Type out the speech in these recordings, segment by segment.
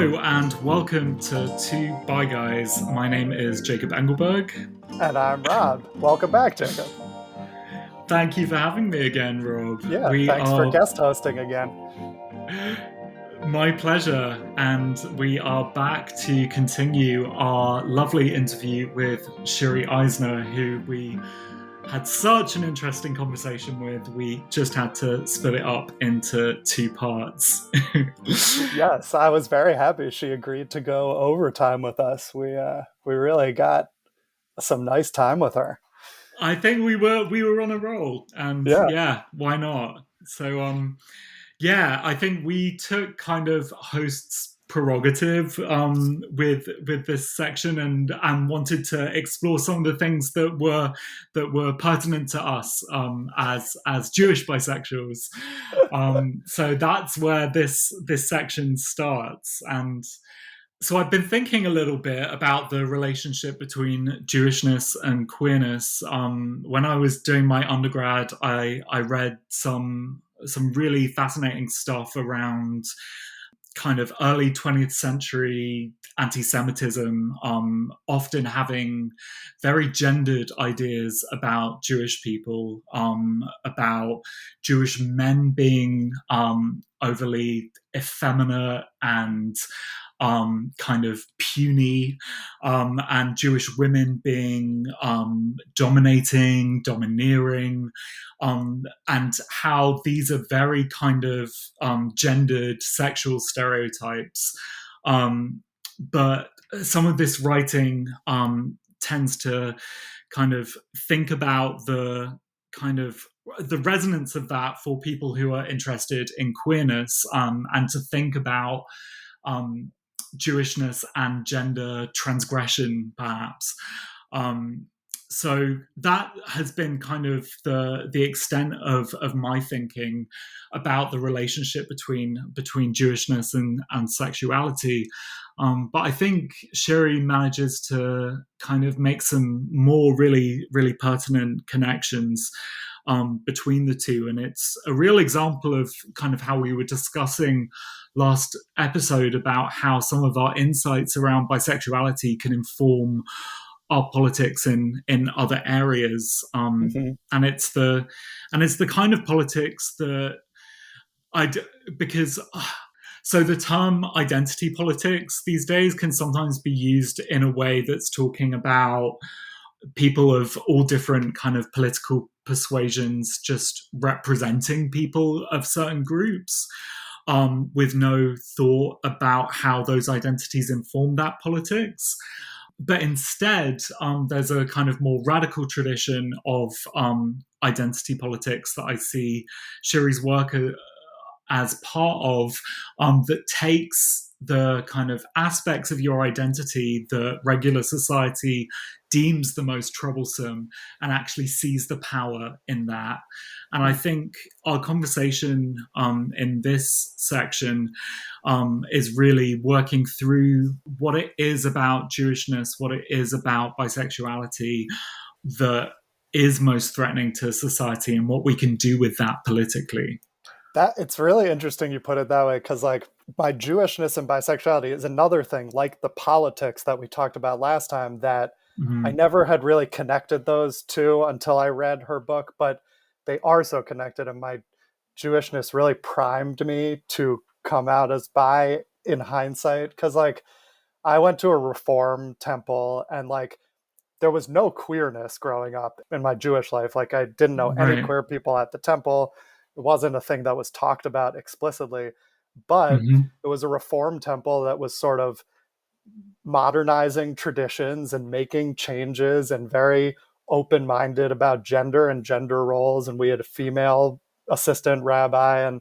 Hello and welcome to Two Bi Guys. My name is Jacob Engelberg. And I'm Rob. Welcome back, Jacob. Thank you for having me again, Rob. Yeah, thanks for guest hosting again. My pleasure. And we are back to continue our lovely interview with Shiri Eisner, who we had such an interesting conversation with. We just had to split it up into two parts. Yes, I was very happy she agreed to go overtime with us. We really got some nice time with her. I think we were on a roll, and yeah, why not? So I think we took kind of host's prerogative with this section and wanted to explore some of the things that were pertinent to us as Jewish bisexuals. So that's where this section starts. And so I've been thinking a little bit about the relationship between Jewishness and queerness. When I was doing my undergrad, I read some really fascinating stuff around kind of early 20th century anti-Semitism, often having very gendered ideas about Jewish people, about Jewish men being overly effeminate and kind of puny, and Jewish women being domineering, and how these are very kind of gendered sexual stereotypes. But some of this writing tends to kind of think about the resonance of that for people who are interested in queerness, and to think about Jewishness and gender transgression, perhaps. So that has been kind of the extent of my thinking about the relationship between Jewishness and sexuality. But I think Shiri manages to kind of make some more really, really pertinent connections between the two. And it's a real example of kind of how we were discussing last episode about how some of our insights around bisexuality can inform our politics in other areas. And it's the kind of politics that so the term identity politics these days can sometimes be used in a way that's talking about people of all different kind of political persuasions just representing people of certain groups, with no thought about how those identities inform that politics. But instead, there's a kind of more radical tradition of identity politics that I see Shiri's work as part of, that takes the kind of aspects of your identity that regular society deems the most troublesome and actually sees the power in that. And I think our conversation in this section is really working through what it is about Jewishness, what it is about bisexuality that is most threatening to society, and what we can do with that politically. That it's really interesting you put it that way, because like by Jewishness and bisexuality is another thing, like the politics that we talked about last time, that I never had really connected those two until I read her book, but they are so connected, and my Jewishness really primed me to come out as bi in hindsight, because like I went to a Reform temple, and like there was no queerness growing up in my Jewish life. Like I didn't know any queer people at the temple. It wasn't a thing that was talked about explicitly, but it was a Reform temple that was sort of modernizing traditions and making changes and very open-minded about gender and gender roles. And we had a female assistant rabbi, and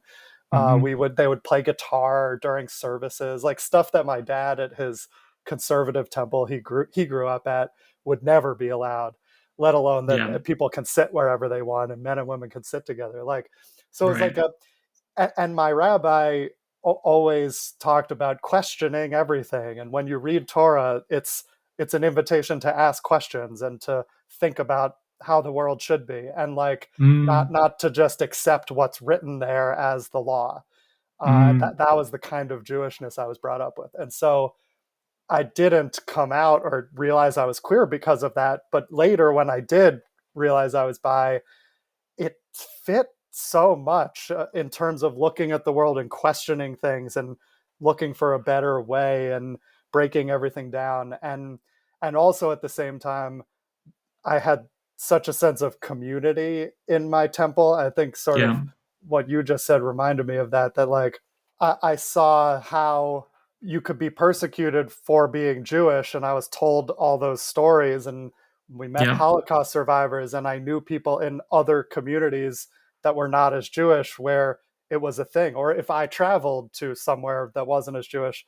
they would play guitar during services, like stuff that my dad at his conservative temple he grew up at would never be allowed, let alone that people can sit wherever they want and men and women can sit together. Like, so it's like and my rabbi always talked about questioning everything. And when you read Torah, it's an invitation to ask questions and to think about how the world should be, and like not to just accept what's written there as the law. That was the kind of Jewishness I was brought up with. And so I didn't come out or realize I was queer because of that. But later, when I did realize I was bi, it fit so much in terms of looking at the world and questioning things and looking for a better way and breaking everything down. And also at the same time, I had such a sense of community in my temple. I think sort of Yeah. what you just said reminded me of that, that like I saw how you could be persecuted for being Jewish. And I was told all those stories, and we met Yeah. Holocaust survivors, and I knew people in other communities that were not as Jewish where it was a thing. Or if I traveled to somewhere that wasn't as Jewish,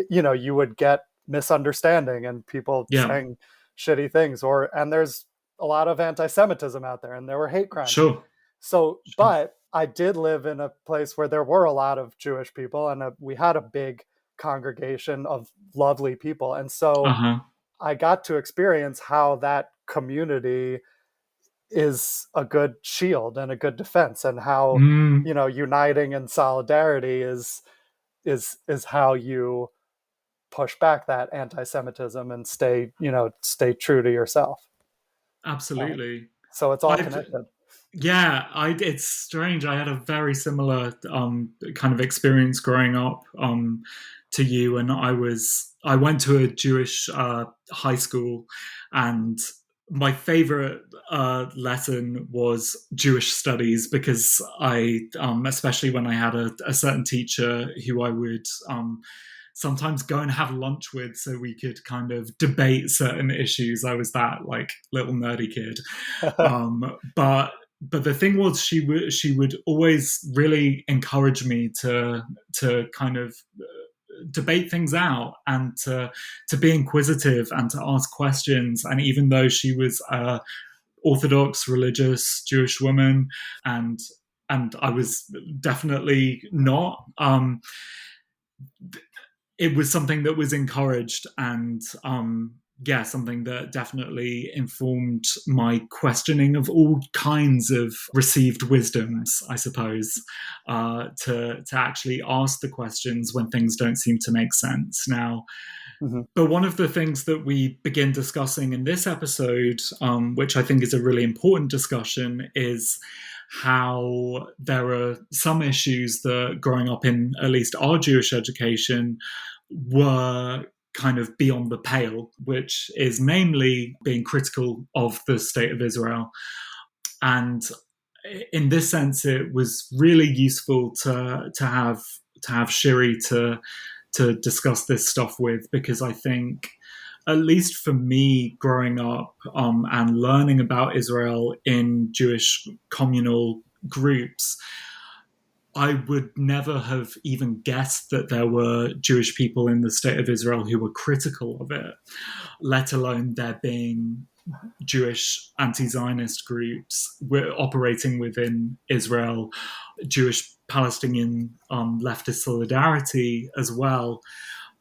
you know, you would get misunderstanding and people Yeah. saying shitty things. And there's a lot of anti-Semitism out there, and there were hate crimes. Sure. So, Sure. but I did live in a place where there were a lot of Jewish people, and we had a big congregation of lovely people. And so Uh-huh. I got to experience how that community is a good shield and a good defense, and how, Mm, you know, uniting in solidarity is how you push back that anti-Semitism and stay, you know, stay true to yourself. Um, absolutely. so it's all I've connected. Yeah, I it's strange. I had a very similar kind of experience growing up to you, and I went to a Jewish high school, and my favorite lesson was Jewish studies, because I especially when I had a certain teacher who I would sometimes go and have lunch with so we could kind of debate certain issues. I was that like little nerdy kid. But the thing was, she would always really encourage me to kind of debate things out, and to be inquisitive and to ask questions. And even though she was a Orthodox religious Jewish woman, and I was definitely not, it was something that was encouraged, and yeah, something that definitely informed my questioning of all kinds of received wisdoms, I suppose, to actually ask the questions when things don't seem to make sense. Now, Mm-hmm. but one of the things that we begin discussing in this episode, which I think is a really important discussion, is how there are some issues that growing up in at least our Jewish education were kind of beyond the pale, which is namely being critical of the state of Israel. And in this sense, it was really useful to have Shiri to discuss this stuff with, because I think, at least for me, growing up and learning about Israel in Jewish communal groups, I would never have even guessed that there were Jewish people in the state of Israel who were critical of it, let alone there being Jewish anti-Zionist groups operating within Israel, Jewish Palestinian leftist solidarity as well.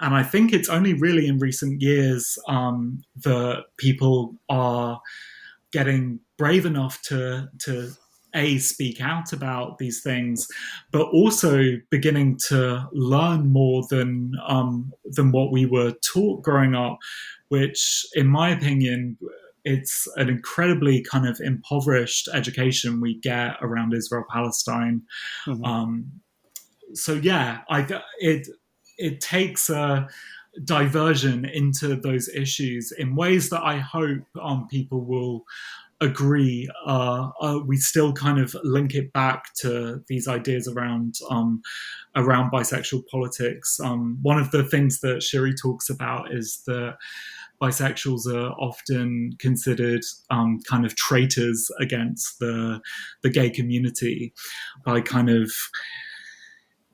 And I think it's only really in recent years that people are getting brave enough to speak out about these things, but also beginning to learn more than what we were taught growing up, which, in my opinion, it's an incredibly kind of impoverished education we get around Israel Palestine. Mm-hmm. Um, so yeah, it takes a diversion into those issues in ways that I hope people will agree. We still kind of link it back to these ideas around bisexual politics. One of the things that Shiri talks about is that bisexuals are often considered kind of traitors against the gay community by kind of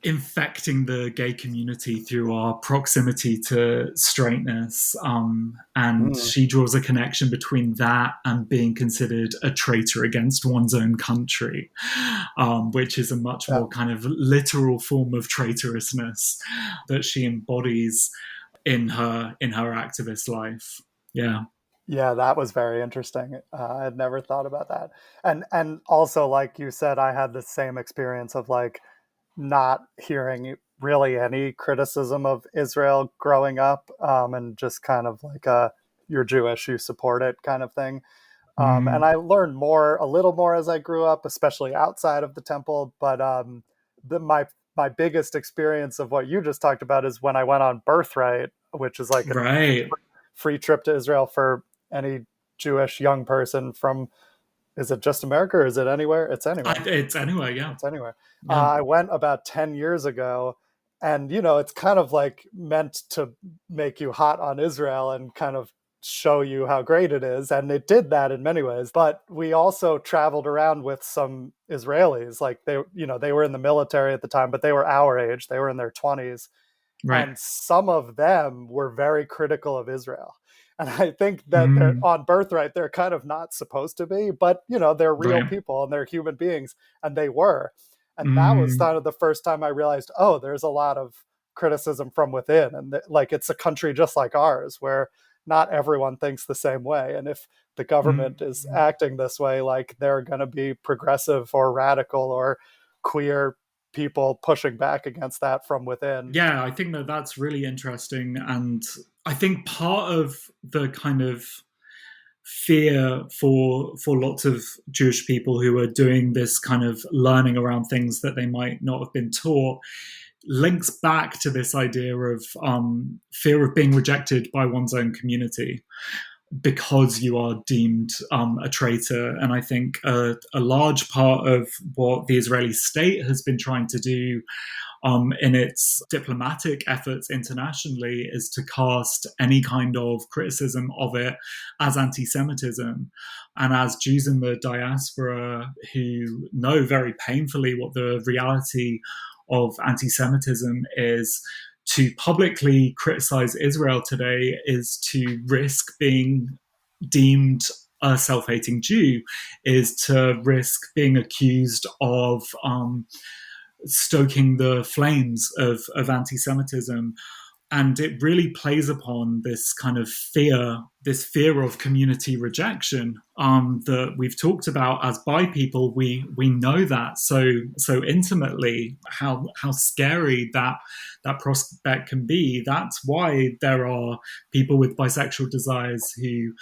infecting the gay community through our proximity to straightness. And Mm. she draws a connection between that and being considered a traitor against one's own country, which is a much Yeah. more kind of literal form of traitorousness that she embodies in her activist life. Yeah. Yeah, that was very interesting. I had never thought about that. And also, like you said, I had the same experience of like not hearing really any criticism of Israel growing up, and just kind of like a you're Jewish, you support it kind of thing. And Mm, I learned a little more as I grew up, especially outside of the temple. But my biggest experience of what you just talked about is when I went on Birthright, which is like a right. free trip to Israel for any Jewish young person from, is it just America or is it anywhere? It's anywhere. It's anyway, yeah. It's anywhere. Yeah. I went about 10 years ago, and it's kind of like meant to make you hot on Israel and kind of show you how great it is. And it did that in many ways. But we also traveled around with some Israelis. Like they were in the military at the time, but they were our age. They were in their 20s, Right. and some of them were very critical of Israel. And I think that they're Mm, on Birthright, they're kind of not supposed to be, but they're real right. people and they're human beings, and they were. And that was Mm, kind of the first time I realized, oh, there's a lot of criticism from within, and like it's a country just like ours where not everyone thinks the same way. And if the government is mm. acting this way, like they're going to be progressive or radical or queer people pushing back against that from within. Yeah, I think that that's really interesting. And I think part of the kind of fear for lots of Jewish people who are doing this kind of learning around things that they might not have been taught links back to this idea of fear of being rejected by one's own community because you are deemed a traitor. And I think a large part of what the Israeli state has been trying to do in its diplomatic efforts internationally is to cast any kind of criticism of it as anti Semitism. And as Jews in the diaspora who know very painfully what the reality of anti Semitism is, to publicly criticize Israel today is to risk being deemed a self hating Jew, is to risk being accused of stoking the flames of anti Semitism. And it really plays upon this kind of fear, this fear of community rejection that we've talked about as bi people. We know that so intimately how scary that prospect can be. That's why there are people with bisexual desires who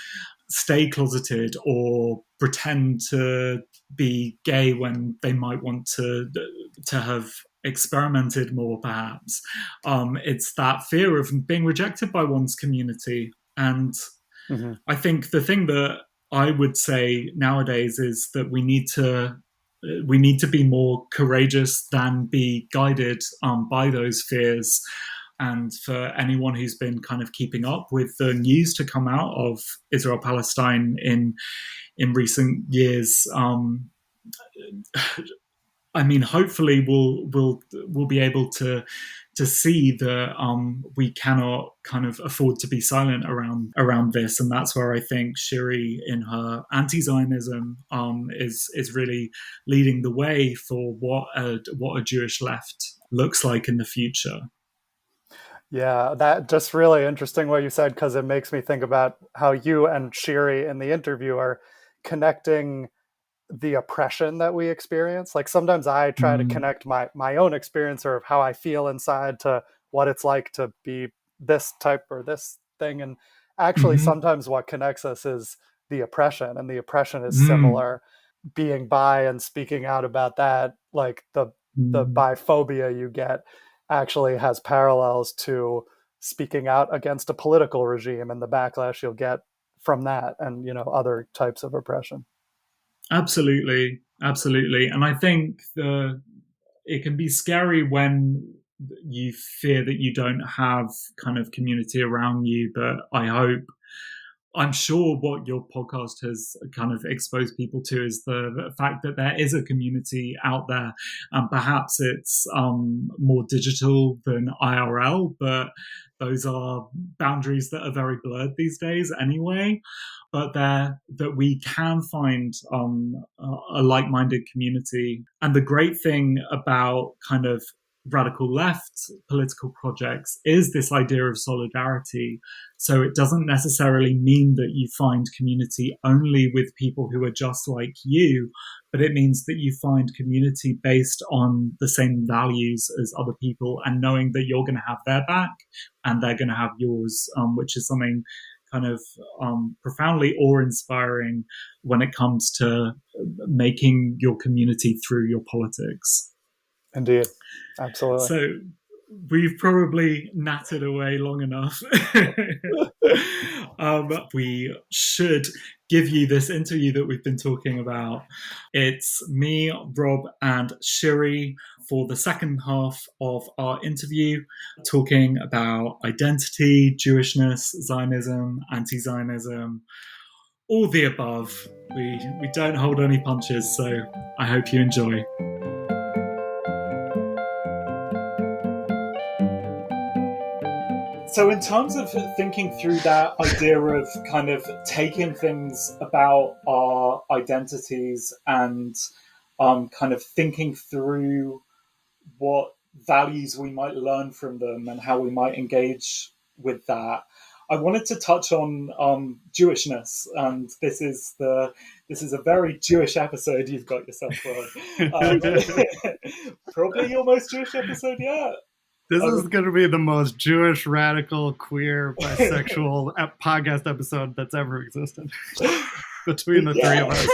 stay closeted or pretend to be gay when they might want to have experimented more, perhaps. It's that fear of being rejected by one's community. And Mm-hmm. I think the thing that I would say nowadays is that we need to be more courageous than be guided by those fears. And for anyone who's been kind of keeping up with the news to come out of Israel Palestine in recent years, I mean, hopefully we'll be able to see that we cannot kind of afford to be silent around this, and that's where I think Shiri, in her anti-Zionism, is really leading the way for what a Jewish left looks like in the future. Yeah, that just really interesting what you said, because it makes me think about how you and Shiri in the interview are connecting the oppression that we experience. Like sometimes I try to Mm, connect my own experience or how I feel inside to what it's like to be this type or this thing. And actually mm-hmm, sometimes what connects us is the oppression, and the oppression is mm, similar. Being bi and speaking out about that, like the mm. biphobia you get actually has parallels to speaking out against a political regime and the backlash you'll get from that, and other types of oppression. Absolutely, absolutely. And I think it can be scary when you fear that you don't have kind of community around you. But I'm sure what your podcast has kind of exposed people to is the fact that there is a community out there. And perhaps it's more digital than IRL, but those are boundaries that are very blurred these days anyway. But that we can find a like-minded community. And the great thing about kind of radical left political projects is this idea of solidarity. So it doesn't necessarily mean that you find community only with people who are just like you, but it means that you find community based on the same values as other people and knowing that you're going to have their back and they're going to have yours, which is something kind of profoundly awe-inspiring when it comes to making your community through your politics. Indeed. Absolutely. So we've probably nattered away long enough. We should give you this interview that we've been talking about. It's me, Rob, and Shiri for the second half of our interview, talking about identity, Jewishness, Zionism, anti-Zionism, all the above. We don't hold any punches, so I hope you enjoy. So in terms of thinking through that idea of kind of taking things about our identities and kind of thinking through what values we might learn from them and how we might engage with that, I wanted to touch on Jewishness, and this is a very Jewish episode you've got yourself on. Probably your most Jewish episode yet. This is going to be the most Jewish, radical, queer, bisexual podcast episode that's ever existed between the three of us.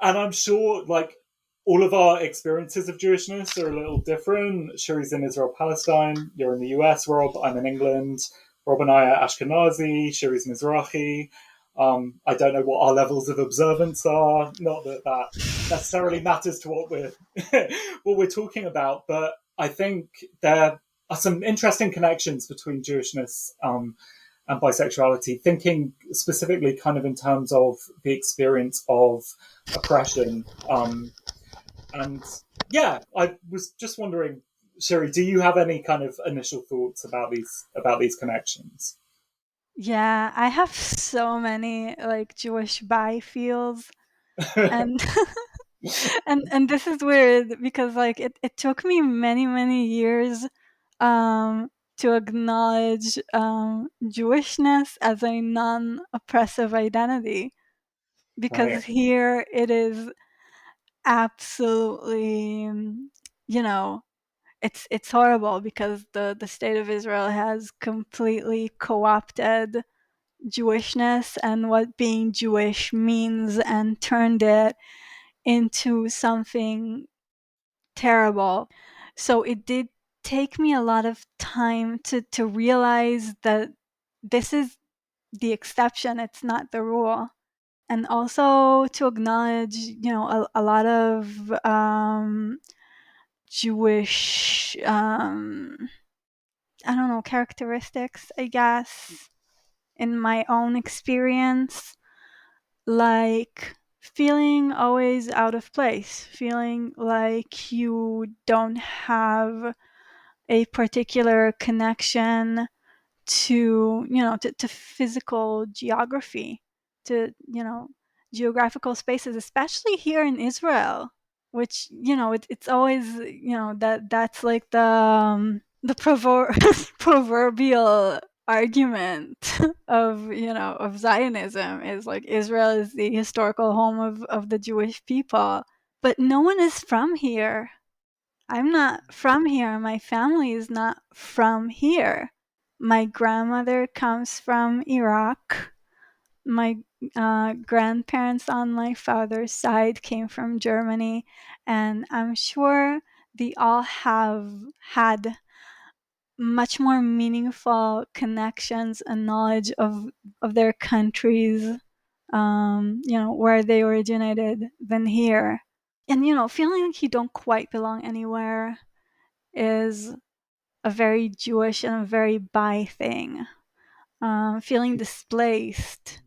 And I'm sure, like, all of our experiences of Jewishness are a little different. Shiri's in Israel, Palestine. You're in the US, Rob. I'm in England. Rob and I are Ashkenazi. Shiri's Mizrahi. I don't know what our levels of observance are. Not that that necessarily matters to what we're talking about, but I think there are some interesting connections between Jewishness and bisexuality, thinking specifically kind of in terms of the experience of oppression. And yeah, I was just wondering, Shiri, do you have any kind of initial thoughts about these connections? Yeah, I have so many like Jewish bi feels, and and this is weird because like it took me many years to acknowledge Jewishness as a non-oppressive identity, because Right. here it is absolutely, it's horrible because the state of Israel has completely co-opted Jewishness and what being Jewish means and turned it into something terrible. So it did take me a lot of time to realize that this is the exception, it's not the rule. And also to acknowledge, a lot of Jewish, I don't know, characteristics, I guess, in my own experience, like feeling always out of place, feeling like you don't have a particular connection to, to physical geography, to, geographical spaces, especially here in Israel, which, it's always, that's like the proverbial argument of, of Zionism is like Israel is the historical home of the Jewish people. But no one is from here. I'm not from here. My family is not from here. My grandmother comes from Iraq. My grandparents on my father's side came from Germany, and I'm sure they all have had much more meaningful connections and knowledge of their countries, where they originated than here. And, feeling like you don't quite belong anywhere is a very Jewish and a very bi thing. Feeling displaced,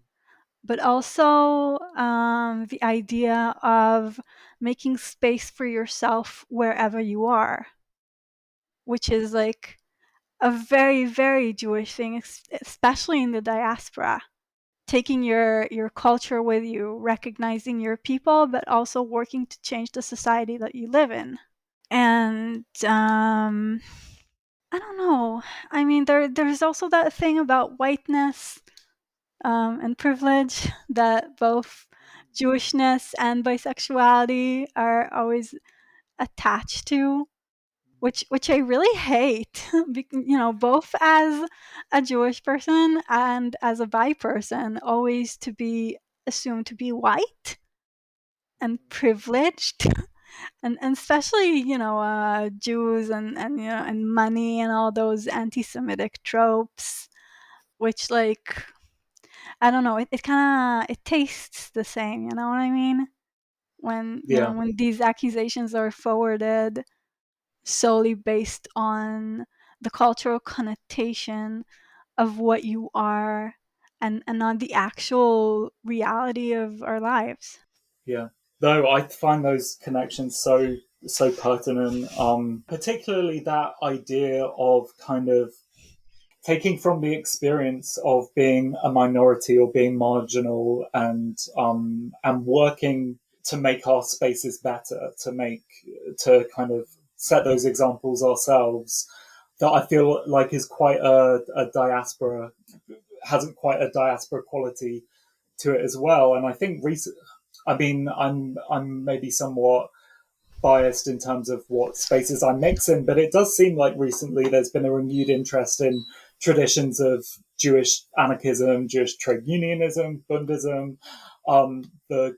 but also the idea of making space for yourself wherever you are, which is like a very, very Jewish thing, especially in the diaspora. Taking your culture with you, recognizing your people, but also working to change the society that you live in. And I don't know. I mean, there's also that thing about whiteness and privilege that both Jewishness and bisexuality are always attached to, which I really hate. Both as a Jewish person and as a bi person, always to be assumed to be white and privileged. And especially Jews and money and all those anti-Semitic tropes, which, like, I don't know, it kind of it tastes the same, you know what I mean? When Yeah. when these accusations are forwarded solely based on the cultural connotation of what you are, and not the actual reality of our lives. Yeah. Though I find those connections so pertinent, particularly that idea of kind of taking from the experience of being a minority or being marginal, and working to make our spaces better, to kind of set those examples ourselves. That I feel like is quite a diaspora, hasn't quite a diaspora quality to it as well. And I think I mean, I'm maybe somewhat biased in terms of what spaces I mix in, but it does seem like recently there's been a renewed interest in traditions of Jewish anarchism, Jewish trade unionism, Bundism, the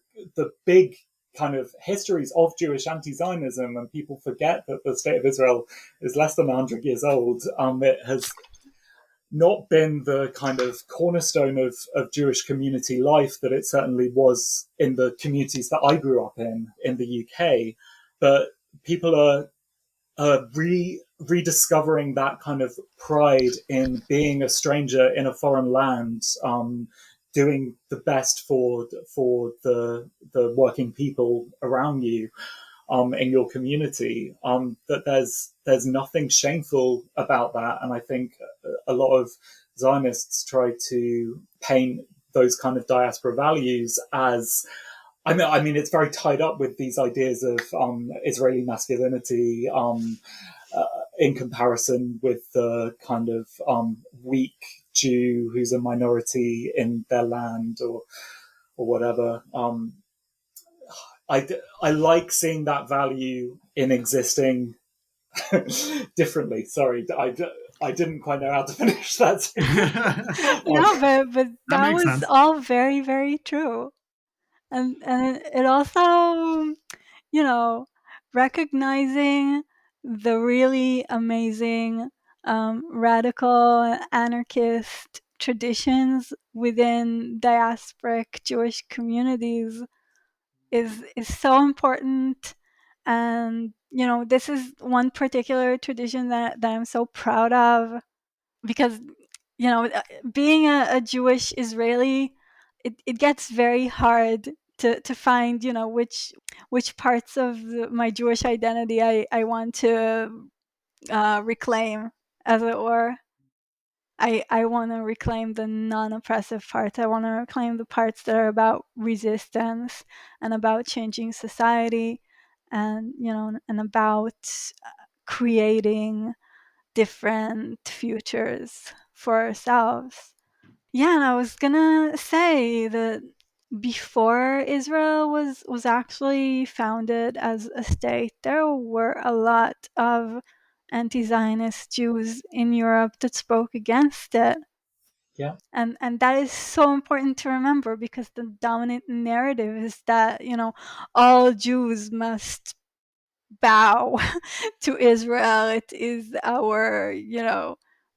big kind of histories of Jewish anti-Zionism, and people forget that the state of Israel is less than 100 years old. It has not been the kind of cornerstone of Jewish community life that it certainly was in the communities that I grew up in the UK. But people are rediscovering that kind of pride in being a stranger in a foreign land, doing the best for the working people around you, in your community. That there's nothing shameful about that, and I think a lot of Zionists try to paint those kind of diaspora values as, I mean, it's very tied up with these ideas of Israeli masculinity, in comparison with the kind of weak Jew who's a minority in their land, or whatever. I like seeing that value in existing differently. Sorry, I didn't quite know how to finish that. No, but that makes was sense. all very, very true. And it also, you know, recognizing the really amazing radical anarchist traditions within diasporic Jewish communities is so important. And this is one particular tradition that I'm so proud of, because being a Jewish Israeli, it gets very hard to find which parts of my Jewish identity I want to reclaim, as it were. I want to reclaim the non-oppressive parts. I want to reclaim the parts that are about resistance and about changing society, and and about creating different futures for ourselves. Yeah, and I was gonna say that before Israel was actually founded as a state, there were a lot of anti-Zionist Jews in Europe that spoke against it. Yeah. And that is so important to remember, because the dominant narrative is that, all Jews must bow to Israel. It is our,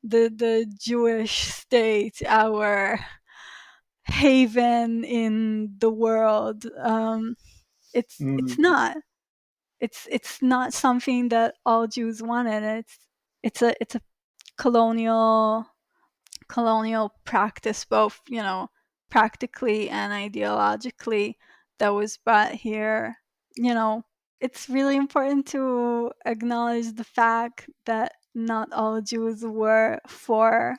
the Jewish state, our haven in the world. It's Mm, not. It's not something that all Jews wanted. It's a colonial practice, both practically and ideologically, that was brought here. It's really important to acknowledge the fact that not all Jews were for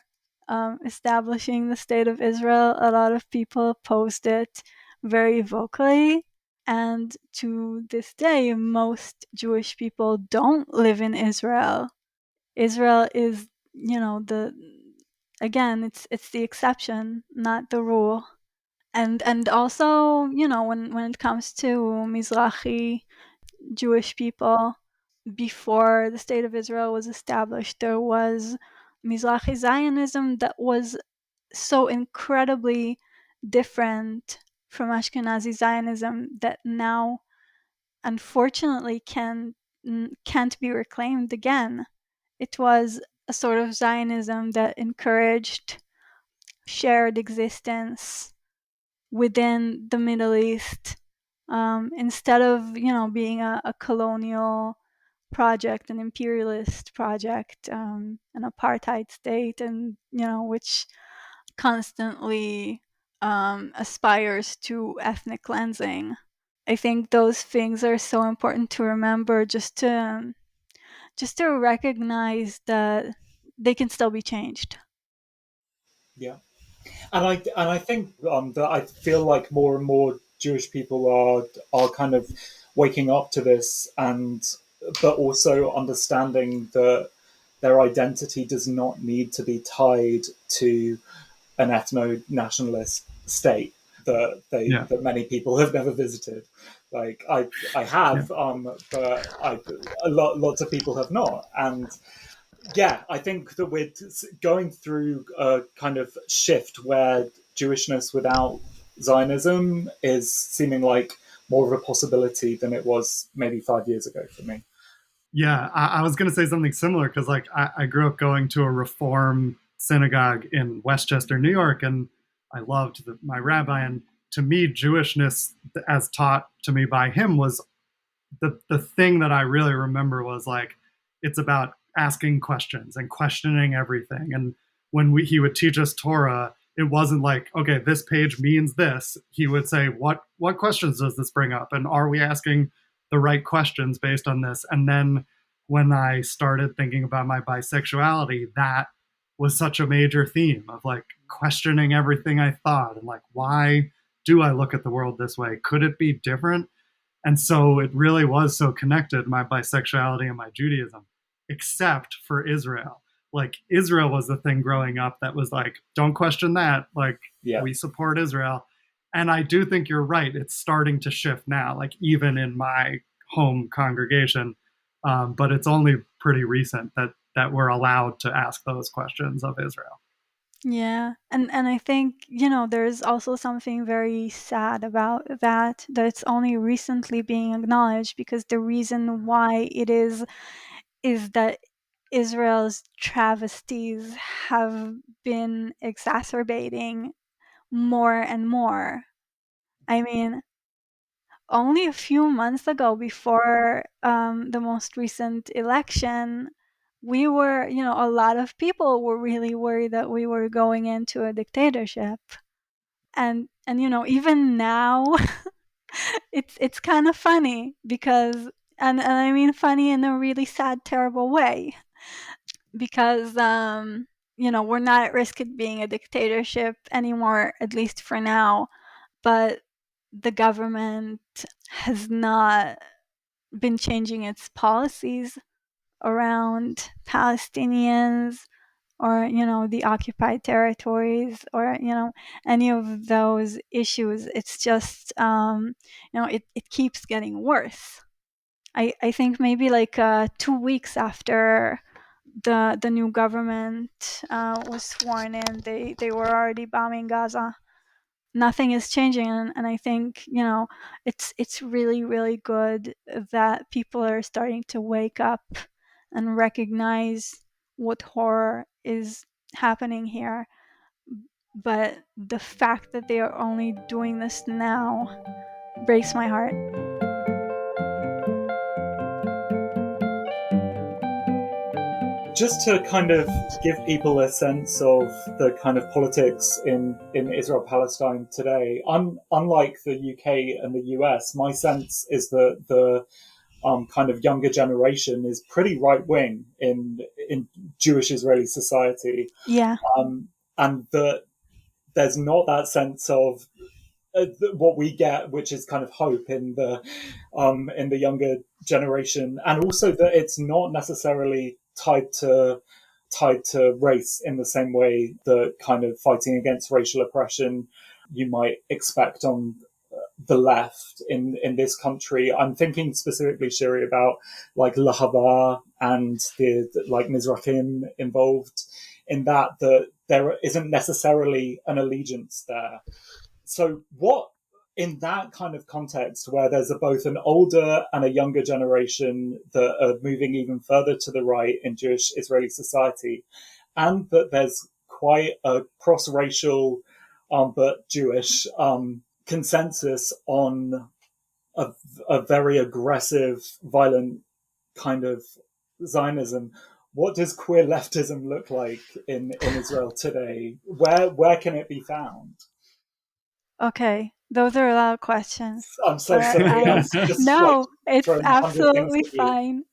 establishing the state of Israel. A lot of people opposed it very vocally, And to this day, most Jewish people don't live in Israel. Israel is, again, it's the exception, not the rule. And also, when it comes to Mizrahi Jewish people, before the state of Israel was established, there was Mizrahi Zionism that was so incredibly different from Ashkenazi Zionism that now, unfortunately, can't be reclaimed again. It was a sort of Zionism that encouraged shared existence within the Middle East, instead of being a colonial project, an imperialist project, an apartheid state, and which constantly aspires to ethnic cleansing. I think those things are so important to remember, just to recognize that they can still be changed. Yeah, and I think that I feel like more and more Jewish people are kind of waking up to this, and but also understanding that their identity does not need to be tied to an ethno-nationalist state that many people have never visited. Like I have, but lots of people have not, and yeah, I think that we're going through a kind of shift where Jewishness without Zionism is seeming like more of a possibility than it was maybe 5 years ago for me. Yeah, I was going to say something similar because, like, I grew up going to a Reform synagogue in Westchester, New York, and I loved my rabbi. And to me, Jewishness, as taught to me by him, was the thing that I really remember was like it's about asking questions and questioning everything. And when he would teach us Torah, it wasn't like, okay, this page means this. He would say, what questions does this bring up, and are we asking the right questions based on this? And then when I started thinking about my bisexuality, that was such a major theme of like questioning everything I thought and like, why do I look at the world this way? Could it be different? And so it really was so connected, my bisexuality and my Judaism, except for Israel. Like Israel was the thing growing up that was like, don't question that. Like, we support Israel. And I do think you're right. It's starting to shift now, like even in my home congregation. But it's only pretty recent that we're allowed to ask those questions of Israel. Yeah, and I think, there's also something very sad about that it's only recently being acknowledged, because the reason why it is that Israel's travesties have been exacerbating more and more. I mean, only a few months ago, before the most recent election, we were, a lot of people were really worried that we were going into a dictatorship. And even now, it's kind of funny because, and I mean funny in a really sad, terrible way, because we're not at risk of being a dictatorship anymore, at least for now. But the government has not been changing its policies around Palestinians, or the occupied territories, or any of those issues. It's just it keeps getting worse. I think maybe like 2 weeks after the new government was sworn in, they were already bombing Gaza. Nothing is changing, and I think it's really, really good that people are starting to wake up and recognize what horror is happening here. But the fact that they are only doing this now breaks my heart. Just to kind of give people a sense of the kind of politics in Israel-Palestine today, unlike the UK and the US, my sense is that the kind of younger generation is pretty right-wing in Jewish Israeli society. Yeah. And that there's not that sense of what we get, which is kind of hope in the younger generation, and also that it's not necessarily tied to race in the same way that kind of fighting against racial oppression you might expect on the left in this country. I'm thinking specifically, Shiri, about like Lahava and the like Mizrahim involved in that there isn't necessarily an allegiance there. So what, in that kind of context where there's both an older and a younger generation that are moving even further to the right in Jewish Israeli society, and that there's quite a cross-racial but Jewish consensus on a very aggressive, violent kind of Zionism. What does queer leftism look like in Israel today? Where can it be found? Okay, those are a lot of questions. I'm so sorry. I'm just no, it's throwing 100 things absolutely at you. fine.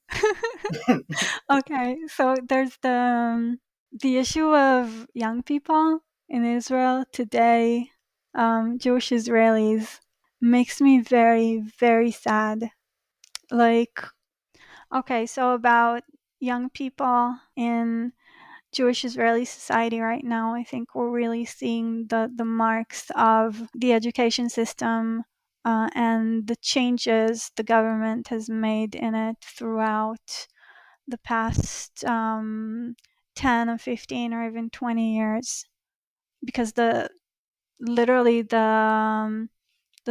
Okay, so there's the issue of young people in Israel today, Jewish Israelis, makes me very, very sad. Like, okay, so about young people in Jewish Israeli society right now, I think we're really seeing the marks of the education system and the changes the government has made in it throughout the past 10 or 15 or even 20 years. Because literally the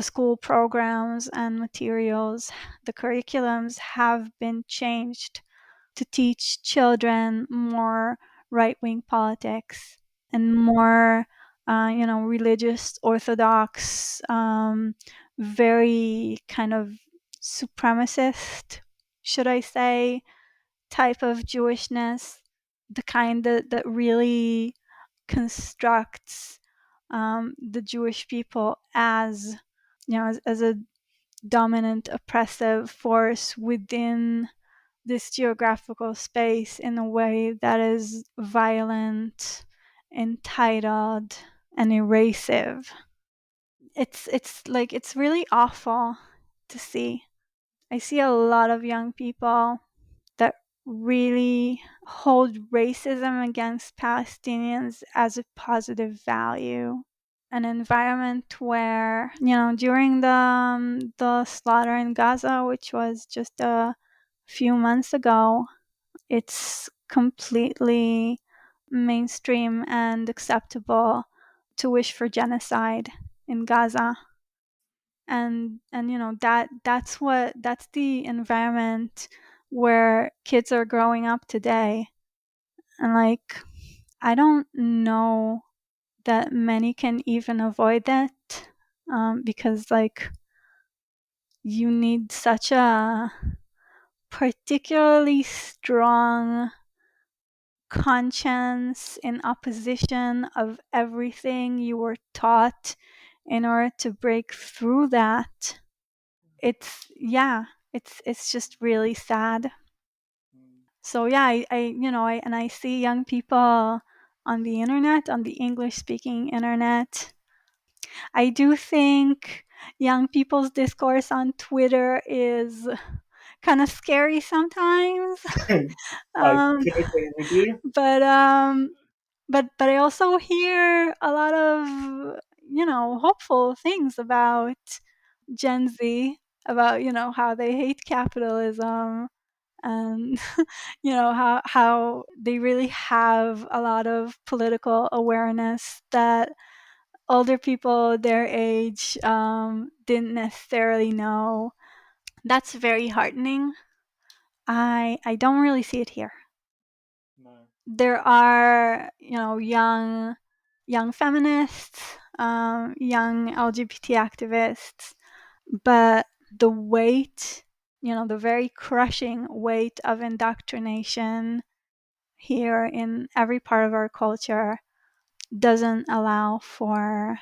school programs and materials, the curriculums have been changed to teach children more right-wing politics and more, religious, orthodox, very kind of supremacist, should I say, type of Jewishness, the kind that really constructs the Jewish people as, as a dominant, oppressive force within this geographical space in a way that is violent, entitled, and erasive. It's really awful to see. I see a lot of young people that really hold racism against Palestinians as a positive value. An environment where, during the slaughter in Gaza, which was just a few months ago, it's completely mainstream and acceptable to wish for genocide in Gaza. And that's the environment where kids are growing up today. And like, I don't know that many can even avoid that, because like, you need such a particularly strong conscience in opposition of everything you were taught in order to break through that. It's just really sad. So yeah, I see young people on the internet, on the English speaking internet. I do think young people's discourse on Twitter is kind of scary sometimes. I can agree with you. But I also hear a lot of, hopeful things about Gen Z, about, how they hate capitalism, and how they really have a lot of political awareness that older people their age didn't necessarily know. That's very heartening. I don't really see it here. No. There are, young feminists, young LGBT activists, but the weight, the very crushing weight of indoctrination here in every part of our culture doesn't allow for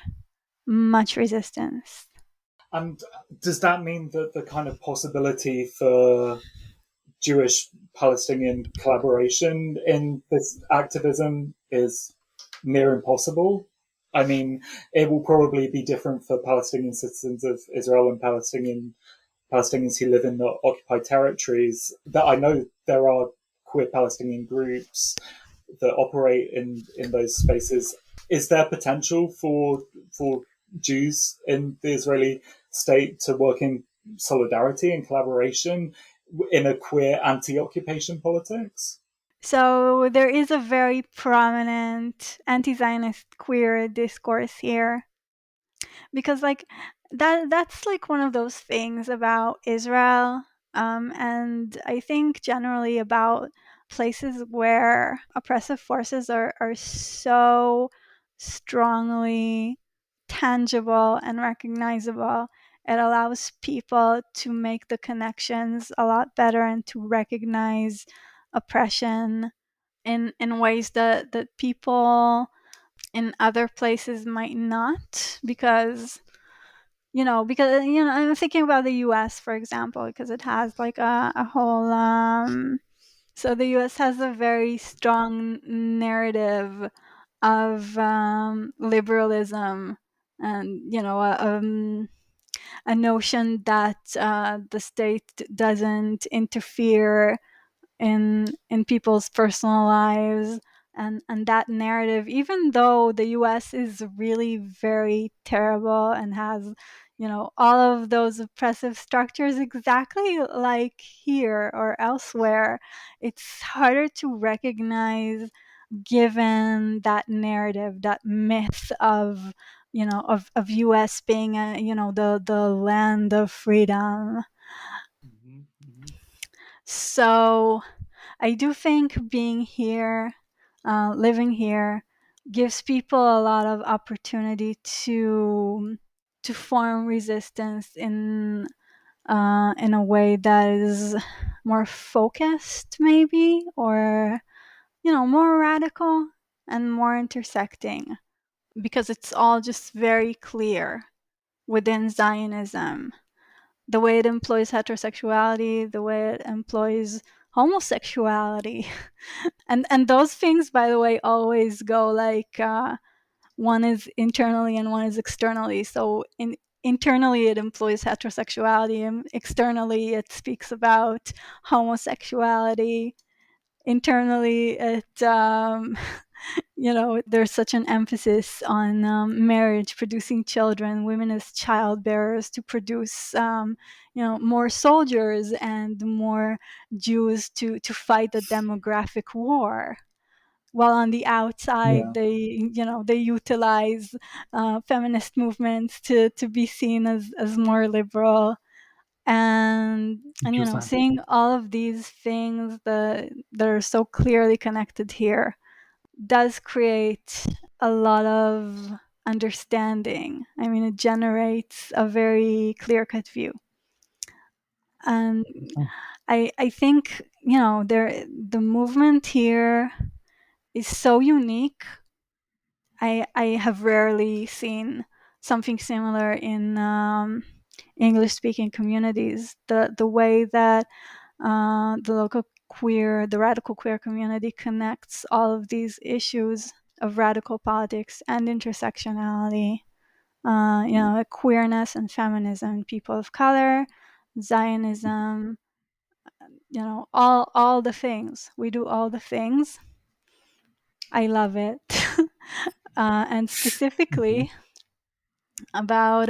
much resistance. And does that mean that the kind of possibility for Jewish Palestinian collaboration in this activism is near impossible? I mean, it will probably be different for Palestinian citizens of Israel and Palestinians who live in the occupied territories. That I know there are queer Palestinian groups that operate in those spaces. Is there potential for Jews in the Israeli state to work in solidarity and collaboration in a queer anti-occupation politics? So there is a very prominent anti-Zionist queer discourse here, because like that's like one of those things about Israel, and I think generally about places where oppressive forces are so strongly tangible and recognizable. It allows people to make the connections a lot better and to recognize oppression in ways that people in other places might not, because I'm thinking about the US, for example, because it has like a whole so the US has a very strong narrative of liberalism, and a notion that the state doesn't interfere in people's personal lives, and that narrative, even though the US is really very terrible and has all of those oppressive structures exactly like here or elsewhere, it's harder to recognize given that narrative, that myth of of US being the land of freedom. Mm-hmm, mm-hmm. So I do think being here, living here, gives people a lot of opportunity to form resistance in a way that is more focused, maybe, or more radical and more intersecting, because it's all just very clear within Zionism. The way it employs heterosexuality, the way it employs homosexuality, and those things, by the way, always go like one is internally and one is externally. So internally it employs heterosexuality, and externally it speaks about homosexuality. Internally it there's such an emphasis on marriage, producing children, women as child bearers to produce more soldiers and more Jews to fight the demographic war, while on the outside Yeah, they utilize feminist movements to be seen as more liberal. And interesting. seeing all of these things that are so clearly connected here does create a lot of understanding. I mean, it generates a very clear-cut view. And I think, the movement here is so unique. I have rarely seen something similar in English-speaking communities. The way that the radical queer community connects all of these issues of radical politics and intersectionality, queerness and feminism, people of color, Zionism, all the things. We do all the things. I love it. And Mm-hmm. specifically about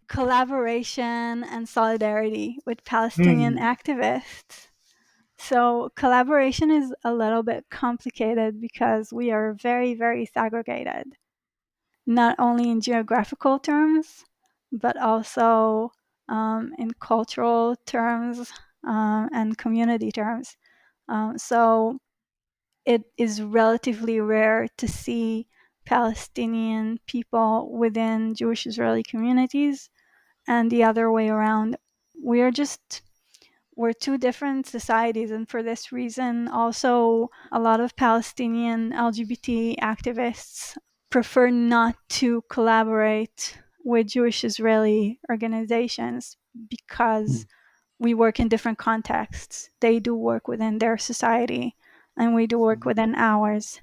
collaboration and solidarity with Palestinian Hmm. activists. So collaboration is a little bit complicated because we are very, very segregated, not only in geographical terms, but also in cultural terms and community terms. So it is relatively rare to see Palestinian people within Jewish Israeli communities, and the other way around. We're two different societies, and for this reason, also a lot of Palestinian LGBT activists prefer not to collaborate with Jewish Israeli organizations because we work in different contexts. They do work within their society, and we do work within ours.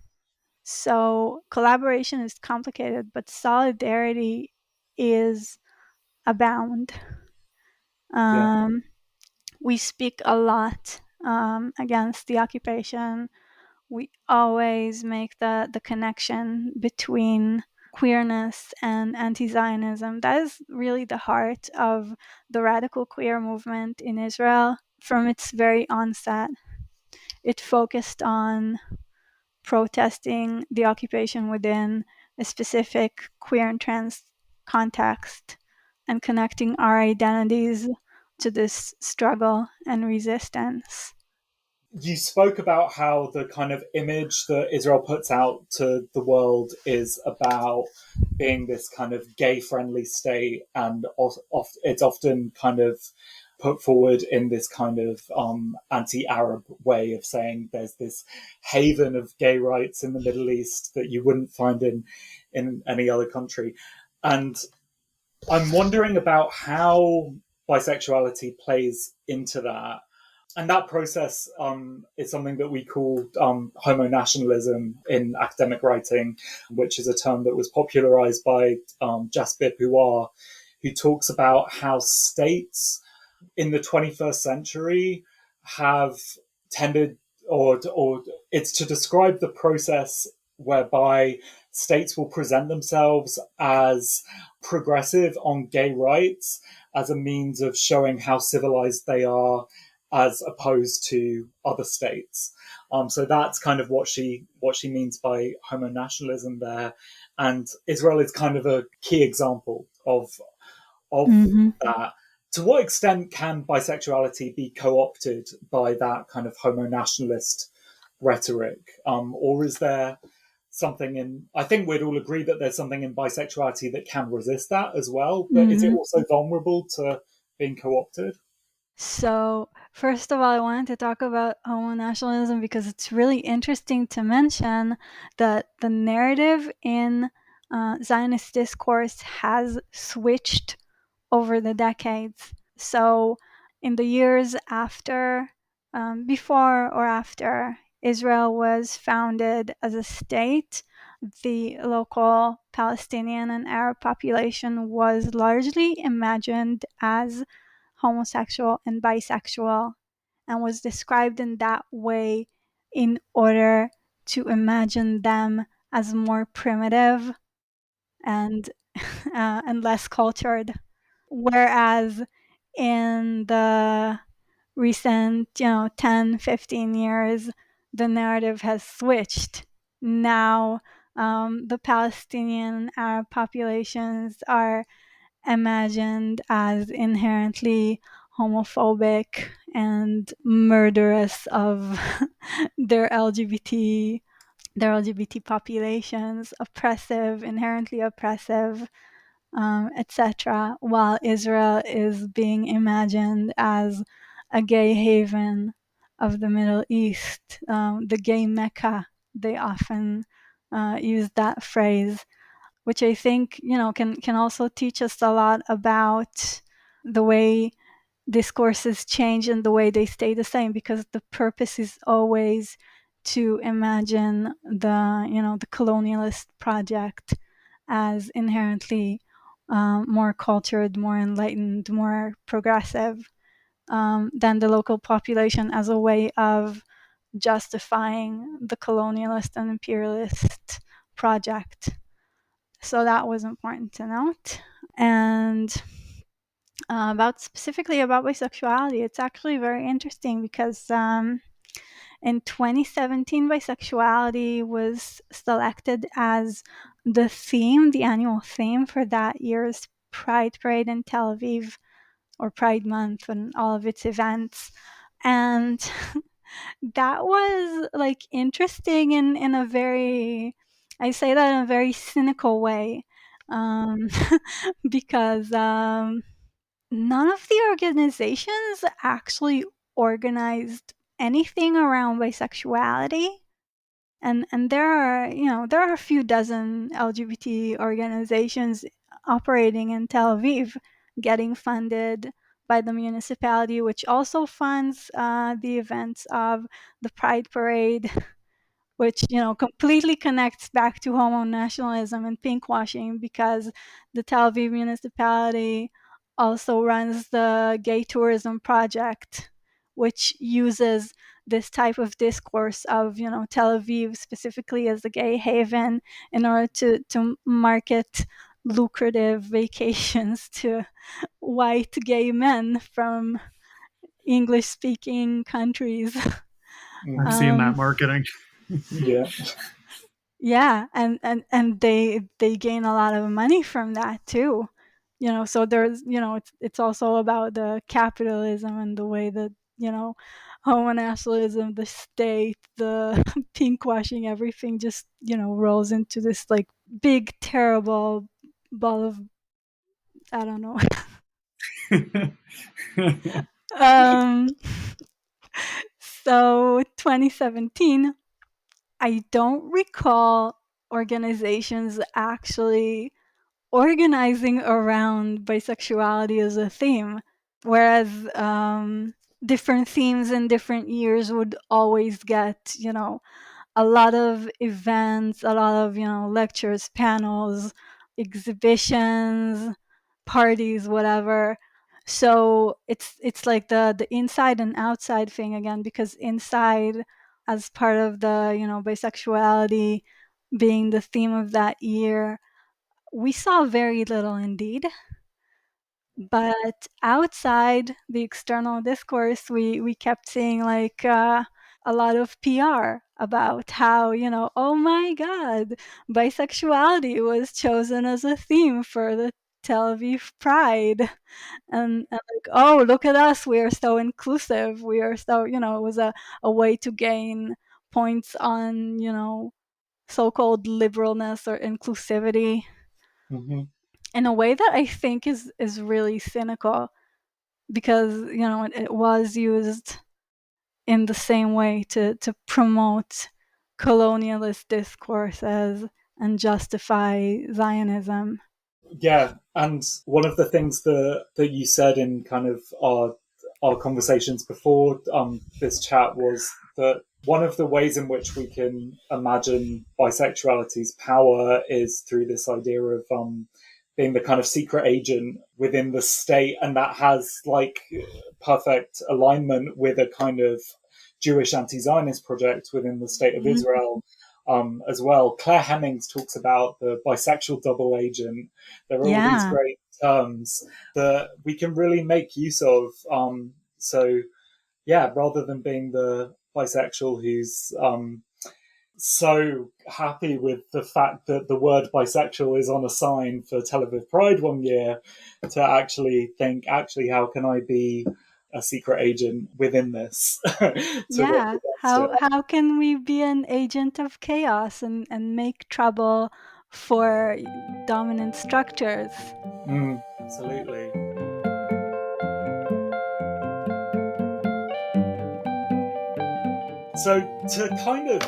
So collaboration is complicated, but solidarity is abound. We speak a lot against the occupation. We always make the connection between queerness and anti-Zionism. That is really the heart of the radical queer movement in Israel from its very onset. It focused on protesting the occupation within a specific queer and trans context and connecting our identities to this struggle and resistance. You spoke about how the kind of image that Israel puts out to the world is about being this kind of gay-friendly state, and it's often kind of put forward in this kind of anti-Arab way of saying there's this haven of gay rights in the Middle East that you wouldn't find in any other country. And I'm wondering about how bisexuality plays into that. And that process is something that we call homo-nationalism in academic writing, which is a term that was popularized by Jasbir Puar, who talks about how states in the 21st century have tended, or it's to describe the process whereby states will present themselves as progressive on gay rights as a means of showing how civilized they are as opposed to other states. So that's kind of what she means by homo-nationalism there. And Israel is kind of a key example of that. To what extent can bisexuality be co-opted by that kind of homo-nationalist rhetoric? Or is there something I think we'd all agree that there's something in bisexuality that can resist that as well, but is it also vulnerable to being co-opted? So, first of all, I wanted to talk about homo-nationalism because it's really interesting to mention that the narrative in Zionist discourse has switched over the decades. So, in the years after, before or after Israel was founded as a state, the local Palestinian and Arab population was largely imagined as homosexual and bisexual, and was described in that way in order to imagine them as more primitive and and less cultured. Whereas in the recent 10-15 years, the narrative has switched. Now the Palestinian and Arab populations are imagined as inherently homophobic and murderous of their LGBT populations, oppressive, inherently oppressive, etc., while Israel is being imagined as a gay haven of the Middle East, the gay Mecca. They often use that phrase, which I think can also teach us a lot about the way discourses change and the way they stay the same, because the purpose is always to imagine the colonialist project as inherently more cultured, more enlightened, more progressive than the local population, as a way of justifying the colonialist and imperialist project. So that was important to note. And specifically about bisexuality, it's actually very interesting because in 2017, bisexuality was selected as the annual theme for that year's Pride Parade in Tel Aviv, or Pride Month and all of its events. And that was like interesting in a very, I say that in a very cynical way, because none of the organizations actually organized anything around bisexuality. And there are a few dozen LGBT organizations operating in Tel Aviv, getting funded by the municipality, which also funds the events of the Pride Parade. which, completely connects back to homo-nationalism and pinkwashing, because the Tel Aviv municipality also runs the gay tourism project, which uses this type of discourse of, Tel Aviv specifically as a gay haven in order to market lucrative vacations to white gay men from English speaking countries. I've seen that marketing. Yeah. Yeah, and they gain a lot of money from that too. So there's, it's also about the capitalism and the way that, homo-nationalism, the state, the pinkwashing, everything just, rolls into this like big terrible ball of, I don't know. So 2017, I don't recall organizations actually organizing around bisexuality as a theme, whereas different themes in different years would always get, a lot of events, a lot of, lectures, panels, exhibitions, parties, whatever. So it's like the inside and outside thing again, because inside, as part of the, bisexuality being the theme of that year, we saw very little indeed. But outside the external discourse, we kept seeing like a lot of PR about how, oh my God, bisexuality was chosen as a theme for the Tel Aviv Pride. And like, oh, look at us, we are so inclusive. We are so, it was a way to gain points on, so-called liberalness or inclusivity. Mm-hmm. In a way that I think is really cynical, because it was used in the same way to promote colonialist discourses and justify Zionism. Yeah, and one of the things that you said in kind of our conversations before this chat was that one of the ways in which we can imagine bisexuality's power is through this idea of being the kind of secret agent within the state, and that has like perfect alignment with a kind of Jewish anti-Zionist project within the state of Mhm. Israel. As well, Claire Hemmings talks about the bisexual double agent. There are all these Yeah. great terms that we can really make use of. So, yeah, rather than being the bisexual who's so happy with the fact that the word bisexual is on a sign for Tel Aviv Pride one year, to actually think, actually, how can I be a secret agent within this to work Yeah. against it? How can we be an agent of chaos and make trouble for dominant structures? Absolutely. So to kind of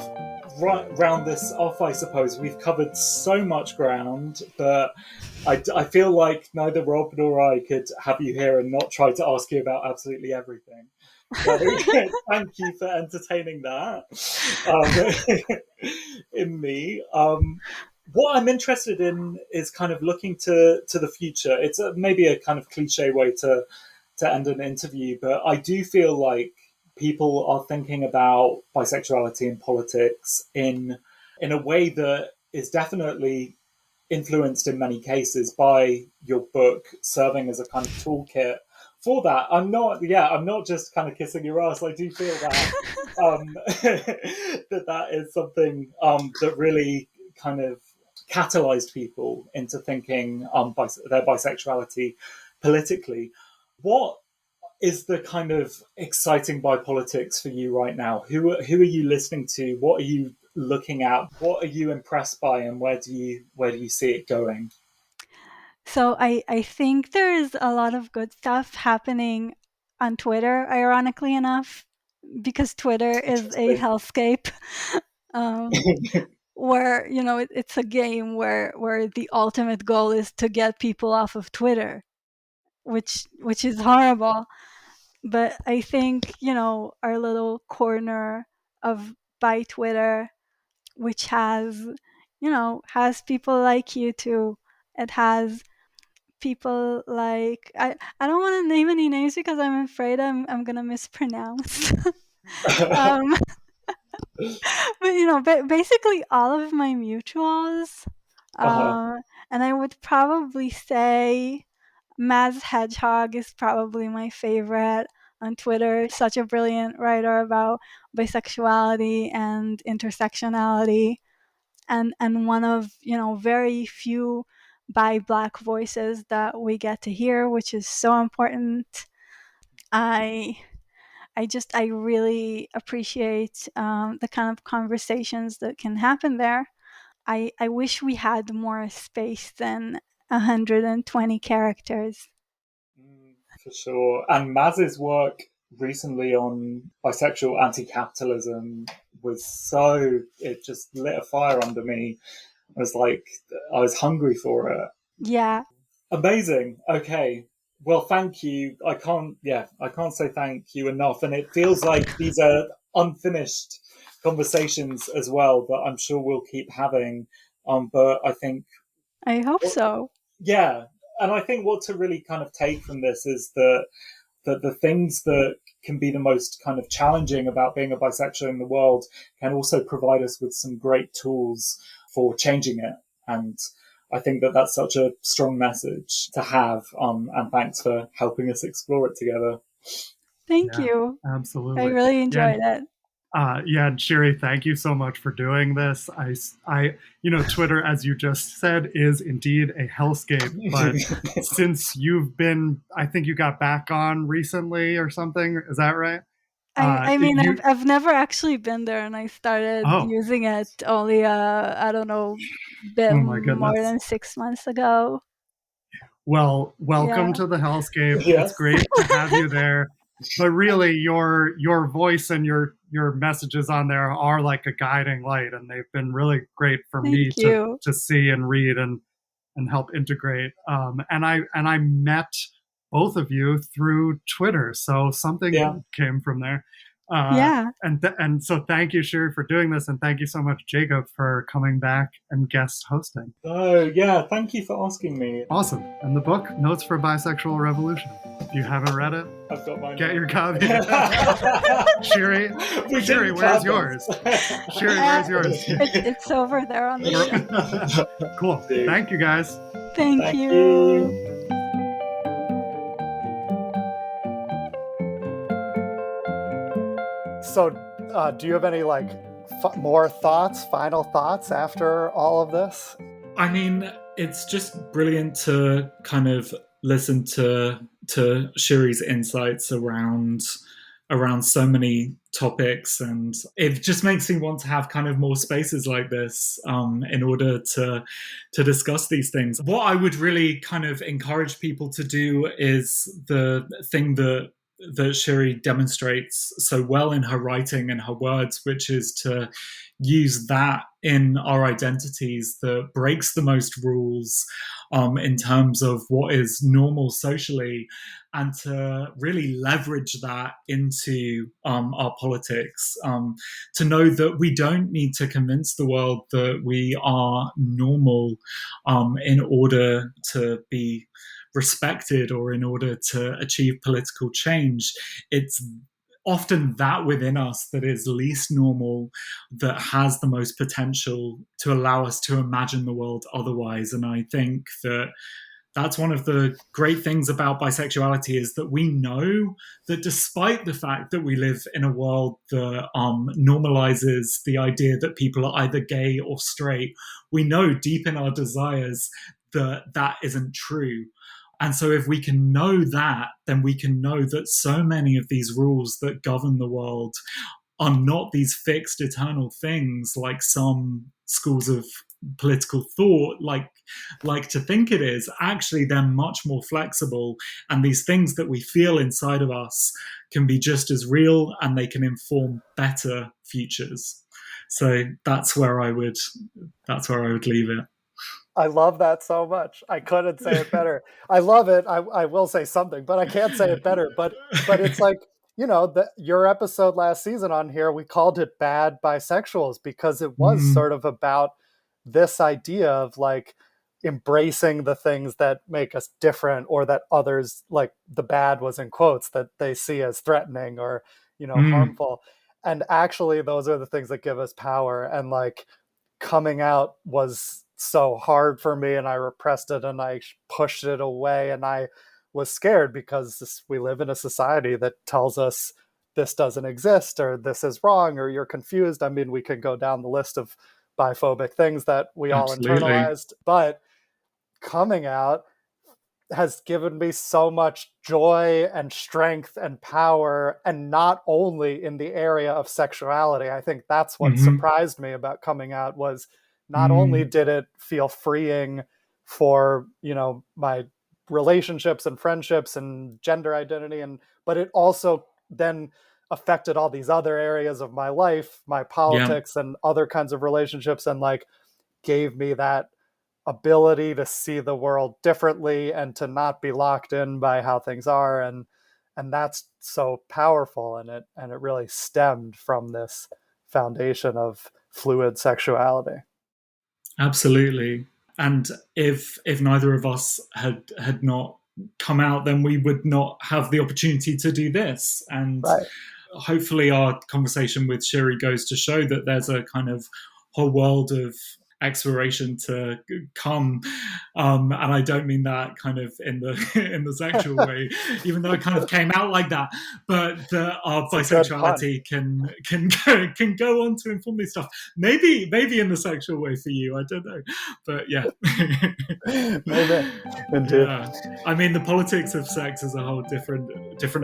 round this off, I suppose we've covered so much ground that I feel like neither Rob nor I could have you here and not try to ask you about absolutely everything. So thank you for entertaining that in me. What I'm interested in is kind of looking to the future. It's maybe a kind of cliche way to end an interview, but I do feel like people are thinking about bisexuality in politics in a way that is definitely influenced in many cases by your book serving as a kind of toolkit for that. I'm not just kind of kissing your ass. I do feel that that is something that really kind of catalyzed people into thinking their bisexuality politically. What is the kind of exciting by politics for you right now? Who are you listening to? What are you looking at? What are you impressed by, and where do you see it going? So I think there's a lot of good stuff happening on Twitter, ironically enough, because Twitter is a hellscape. Where it's a game where the ultimate goal is to get people off of Twitter, which is horrible. But I think our little corner of by Twitter which has, has people like you too. It has people like I don't want to name any names because I'm afraid I'm gonna mispronounce. um, but basically all of my mutuals. And I would probably say Maz Hedgehog is probably my favorite on Twitter. Such a brilliant writer about bisexuality and intersectionality, and one of very few bi Black voices that we get to hear, which is so important. I I really appreciate the kind of conversations that can happen there. I wish we had more space than 120 characters. For sure. And Maz's work recently on bisexual anti-capitalism it just lit a fire under me. I was hungry for it. Yeah. Amazing. Okay. Well, thank you. I can't say thank you enough. And it feels like these are unfinished conversations as well, but I'm sure we'll keep having. But I hope so. Yeah. And I think what to really kind of take from this is that the things that can be the most kind of challenging about being a bisexual in the world can also provide us with some great tools for changing it. And I think that that's such a strong message to have. And thanks for helping us explore it together. Thank you. Absolutely. I really enjoyed it. Shiri, thank you so much for doing this. Twitter, as you just said, is indeed a hellscape. But since I think you got back on recently or something. Is that right? I've never actually been there, and I started using it only, I don't know, more than 6 months ago. Well, welcome to the hellscape. Yes. It's great to have you there. But really, your voice and your messages on there are like a guiding light, and they've been really great for me to see and read and help integrate. And I met both of you through Twitter, so something came from there. And so thank you, Shiri, for doing this, and thank you so much, Jacob, for coming back and guest hosting. Thank you for asking me. Awesome. And the book, Notes for Bisexual Revolution. If you haven't read it, I've got mine. Get your copy. Shiri, where's yours? Shiri, where's yours? It's over there on the shelf. Cool. Thank you, guys. Thank you. So, do you have any more final thoughts after all of this? I mean, it's just brilliant to kind of listen to Shiri's insights around so many topics, and it just makes me want to have kind of more spaces like this in order to discuss these things. What I would really kind of encourage people to do is the thing that Shiri demonstrates so well in her writing and her words, which is to use that in our identities that breaks the most rules in terms of what is normal socially, and to really leverage that into our politics, to know that we don't need to convince the world that we are normal in order to be respected or in order to achieve political change. It's often that within us that is least normal that has the most potential to allow us to imagine the world otherwise. And I think that that's one of the great things about bisexuality, is that we know that despite the fact that we live in a world that normalizes the idea that people are either gay or straight, we know deep in our desires that that isn't true. And so if we can know that, then we can know that so many of these rules that govern the world are not these fixed eternal things like some schools of political thought like to think it is. Actually, they're much more flexible, and these things that we feel inside of us can be just as real, and they can inform better futures. So that's where I would leave it. I love that so much. I couldn't say it better. I love it. I will say something, but I can't say it better. But it's like, your episode last season on here, we called it Bad Bisexuals because it was sort of about this idea of like embracing the things that make us different, or that others, like the bad was in quotes, that they see as threatening or, harmful. And actually those are the things that give us power. And like coming out was so hard for me, and I repressed it and I pushed it away, and I was scared because we live in a society that tells us this doesn't exist, or this is wrong, or you're confused. I mean, we could go down the list of biphobic things that we all internalized, but coming out has given me so much joy and strength and power, and not only in the area of sexuality. I think that's what surprised me about coming out, was not only did it feel freeing for, my relationships and friendships and gender identity, but it also then affected all these other areas of my life, my politics and other kinds of relationships, and like gave me that ability to see the world differently and to not be locked in by how things are. And that's so powerful. And it really stemmed from this foundation of fluid sexuality. Absolutely. And if neither of us had not come out, then we would not have the opportunity to do this. And hopefully our conversation with Shiri goes to show that there's a kind of whole world of exploration to come, and I don't mean that kind of in the sexual way, even though it kind of came out like that, but that our bisexuality can go on to inform this stuff. Maybe in the sexual way for you, I don't know, but yeah. Maybe. Indeed. Yeah. I mean, the politics of sex is a whole different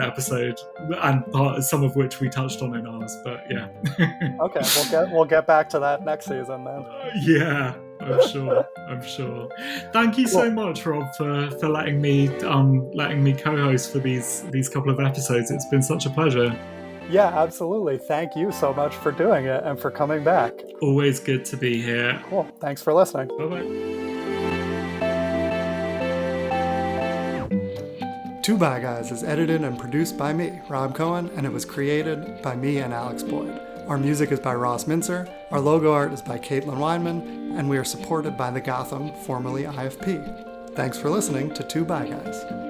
episode, and some of which we touched on in ours, but yeah. Okay, we'll get back to that next season then. Yeah, I'm sure. Thank you so much, Rob, for letting me co-host for these couple of episodes. It's been such a pleasure. Yeah, absolutely. Thank you so much for doing it and for coming back. Always good to be here. Cool. Thanks for listening. Bye-bye. Two Bi Guys is edited and produced by me, Rob Cohen, and it was created by me and Alex Boyd. Our music is by Ross Mincer, our logo art is by Kaitlin Weinman, and we are supported by the Gotham, formerly IFP. Thanks for listening to Two Bi Guys.